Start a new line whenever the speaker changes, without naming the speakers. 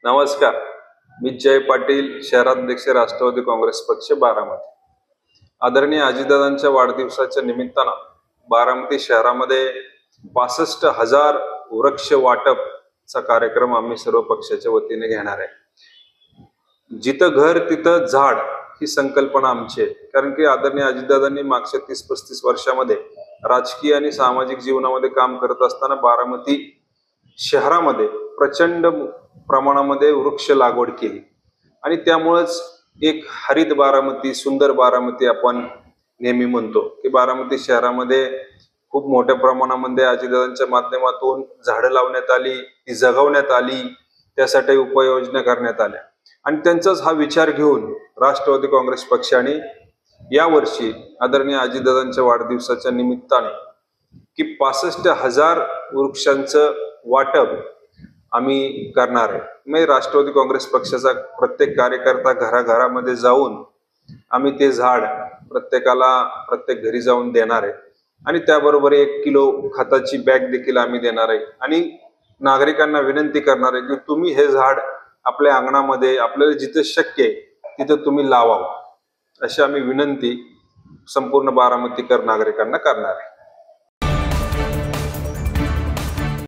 नमस्कार, मी जय पाटील, शहराध्यक्ष राष्ट्रवादी काँग्रेस पक्ष बारामती। आदरणीय अजितदादांच्या वाढदिवसाच्या निमित्तानं बारामती शहरामध्ये 65,000 वृक्ष वाटपचा कार्यक्रम आम्ही सर्व पक्षाच्या वतीने घेणार आहे। जिथं घर तिथं झाड ही संकल्पना आमची आहे, कारण की आदरणीय अजितदादांनी मागच्या 30-35 वर्षामध्ये राजकीय आणि सामाजिक जीवनामध्ये काम करत असताना बारामती शहरामध्ये प्रचंड प्रमाणामध्ये वृक्ष लागवड केली आणि त्यामुळेच एक हरित बारामती, सुंदर बारामती आपण नेहमी म्हणतो की बारामती शहरामध्ये खूप मोठ्या प्रमाणामध्ये अजितदादांच्या माध्यमातून झाडं लावण्यात आली, ती जगवण्यात आली, त्यासाठी उपाययोजना करण्यात आल्या आणि त्यांचाच हा विचार घेऊन राष्ट्रवादी काँग्रेस पक्षाने यावर्षी आदरणीय अजितदादांच्या वाढदिवसाच्या निमित्ताने की 65,000 वृक्षांचं वाटप आम्ही करणार आहे। मी राष्ट्रवादी काँग्रेस पक्षाचा प्रत्येक कार्यकर्ता घराघरामध्ये जाऊन आम्ही ते झाड प्रत्येकाला प्रत्येक घरी जाऊन देणार आहे आणि त्याबरोबर 1 किलो खताची बॅग देखील आम्ही देणार आहे आणि नागरिकांना विनंती करणार आहे की तुम्ही हे झाड आपल्या अंगणामध्ये आपल्याला जिथे शक्य आहे तिथे तुम्ही लावावं, अशी आम्ही विनंती संपूर्ण बारामतीकर नागरिकांना करणार आहे।